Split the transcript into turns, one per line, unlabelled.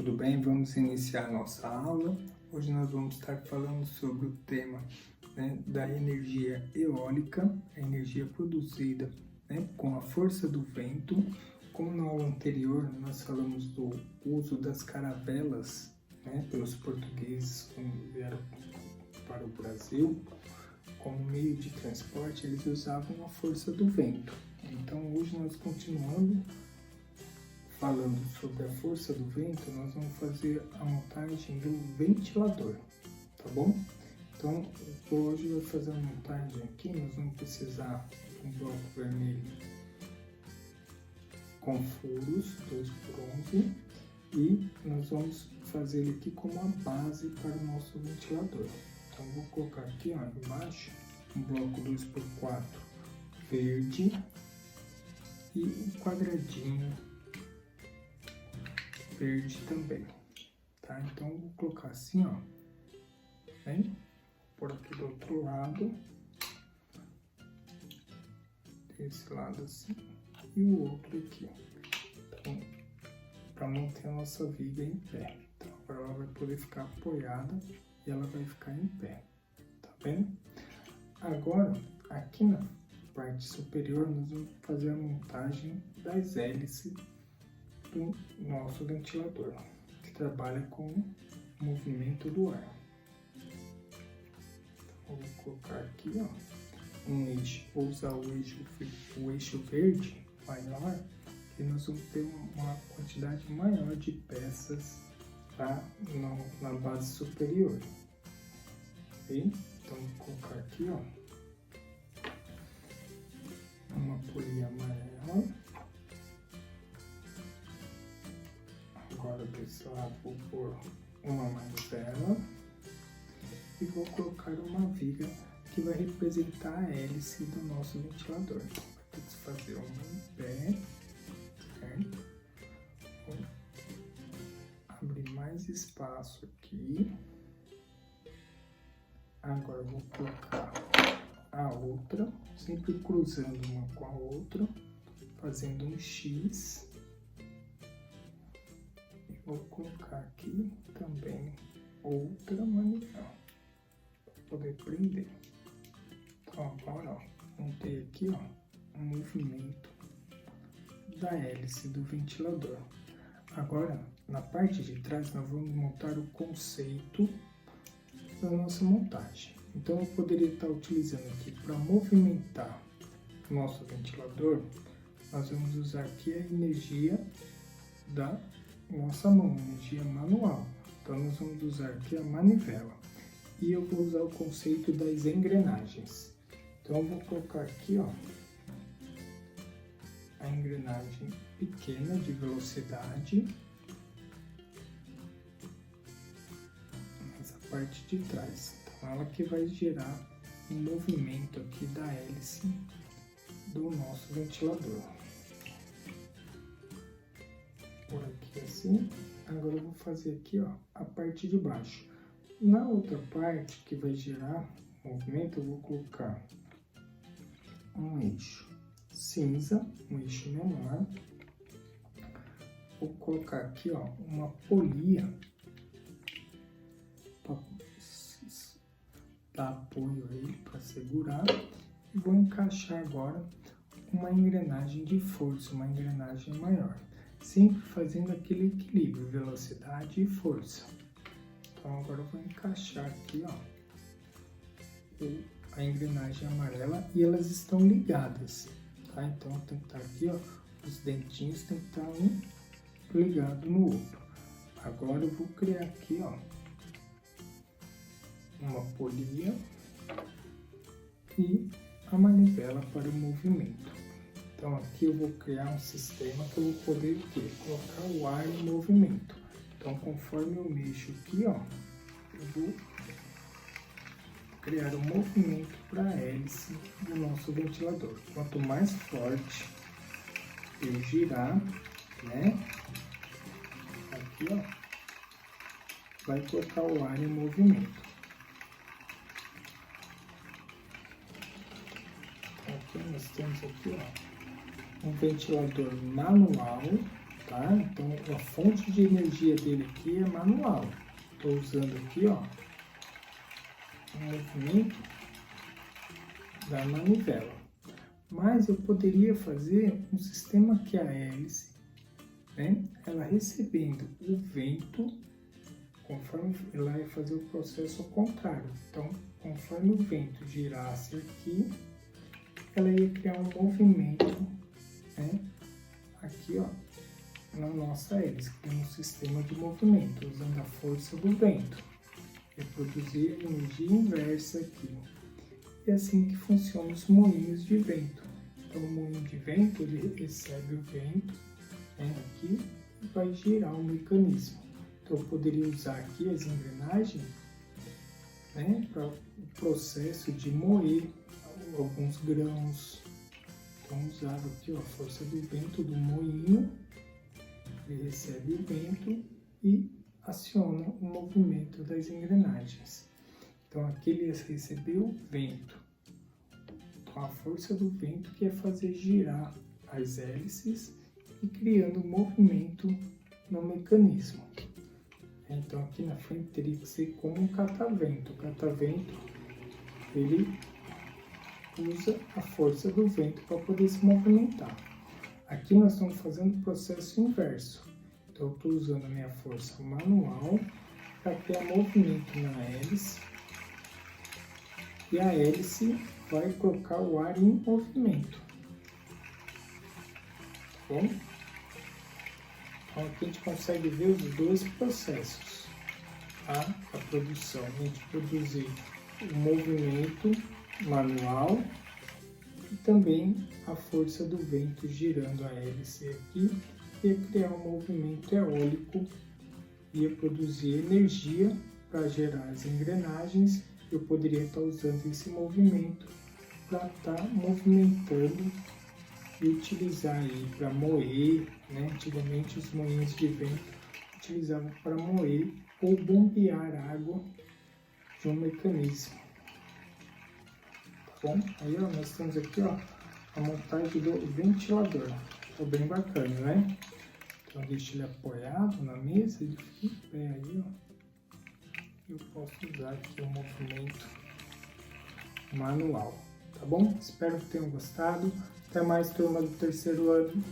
tudo bem? Vamos iniciar nossa aula. Hoje nós vamos estar falando sobre o tema, da energia eólica, a energia produzida, com a força do vento. Como na aula anterior nós falamos do uso das caravelas, pelos portugueses quando vieram para o Brasil, como meio de transporte, eles usavam a força do vento. Então hoje nós continuando falando sobre a força do vento, nós vamos fazer a montagem do ventilador, tá bom? Então, hoje eu vou fazer a montagem aqui, nós vamos precisar de um bloco vermelho com furos, 2x11, e nós vamos fazer ele aqui como a base para o nosso ventilador. Então, vou colocar aqui, embaixo, um bloco 2x4 verde e um quadradinho verde também, tá? Então, eu vou colocar assim, vou pôr aqui do outro lado, desse lado assim, e o outro aqui, então, para manter a nossa viga em pé. Então, agora ela vai poder ficar apoiada e ela vai ficar em pé, tá vendo? Agora, aqui na parte superior, nós vamos fazer a montagem das hélices do nosso ventilador, que trabalha com o movimento do ar. Então, vou colocar aqui, um eixo, vou usar o eixo verde maior, e nós vamos ter uma quantidade maior de peças na base superior. Ok? Então, vou colocar aqui, uma polia amarela. Agora desse lado vou pôr uma manivela e vou colocar uma viga que vai representar a hélice do nosso ventilador. Vai ter que fazer uma em pé, certo? Vou abrir mais espaço aqui. Agora vou colocar a outra, sempre cruzando uma com a outra, fazendo um X. Vou colocar aqui também outra manivela para poder prender. Então agora, montei aqui, um movimento da hélice do ventilador. Agora, na parte de trás, nós vamos montar o conceito da nossa montagem. Então, eu poderia estar utilizando aqui para movimentar o nosso ventilador, nós vamos usar aqui a energia da nossa mão, energia manual. Então, nós vamos usar aqui a manivela. E eu vou usar o conceito das engrenagens. Então, eu vou colocar aqui, a engrenagem pequena de velocidade nessa parte de trás. Então, ela que vai gerar um movimento aqui da hélice do nosso ventilador. Por aqui assim. Agora eu vou fazer aqui, a parte de baixo. Na outra parte que vai gerar movimento, eu vou colocar um eixo cinza, um eixo menor. Vou colocar aqui, uma polia para dar apoio aí, para segurar. E vou encaixar agora uma engrenagem de força, uma engrenagem maior. Sempre fazendo aquele equilíbrio, velocidade e força. Então agora eu vou encaixar aqui, a engrenagem amarela e elas estão ligadas, tá? Então tem que estar aqui, os dentinhos tem que estar um ligado no outro. Agora eu vou criar aqui, uma polia e a manivela para o movimento. Então aqui eu vou criar um sistema que eu vou poder colocar o ar em movimento. Então conforme eu mexo aqui, eu vou criar um movimento para a hélice do nosso ventilador. Quanto mais forte eu girar, aqui, vai colocar o ar em movimento. Aqui nós temos aqui, um ventilador manual tá? Então, a fonte de energia dele aqui é manual. Estou usando aqui, ó, o movimento da manivela. Mas eu poderia fazer um sistema que a hélice, né, ela recebendo o vento, conforme ela vai fazer o processo ao contrário. Então, conforme o vento girasse aqui, ela ia criar um movimento, né, aqui, ó, na nossa hélice, que tem um sistema de movimento, usando a força do vento. Reproduzir energia inversa aqui. É assim que funcionam os moinhos de vento. Então, o moinho de vento, ele recebe o vento, né, aqui, e vai girar o mecanismo. Então, eu poderia usar aqui as engrenagens, né, para o processo de moer alguns grãos. Então, usava aqui, ó, a força do vento do moinho, ele recebe o vento e aciona o movimento das engrenagens. Então, aqui ele recebeu o vento. Então, a força do vento que é fazer girar as hélices e criando movimento no mecanismo. Então, aqui na frente teria que ser como um catavento. O catavento, ele usa a força do vento para poder se movimentar. Aqui nós estamos fazendo o processo inverso. Então, eu estou usando a minha força manual para criar movimento na hélice. E a hélice vai colocar o ar em movimento. Tá bom? Então, aqui a gente consegue ver os dois processos. Tá? A produção, a gente produzir o movimento manual e também a força do vento girando a hélice aqui, ia criar um movimento eólico, ia produzir energia para gerar as engrenagens. Eu poderia estar usando esse movimento para estar movimentando e utilizar aí para moer, né? Antigamente os moinhos de vento utilizavam para moer ou bombear água de um mecanismo. Bom, aí ó, nós temos aqui ó, a montagem do ventilador. Ficou bem bacana, né? Então deixo ele apoiado na mesa, ele fica em pé aí, ó. Eu posso usar aqui o movimento manual, tá bom? Espero que tenham gostado. Até mais, turma do terceiro ano.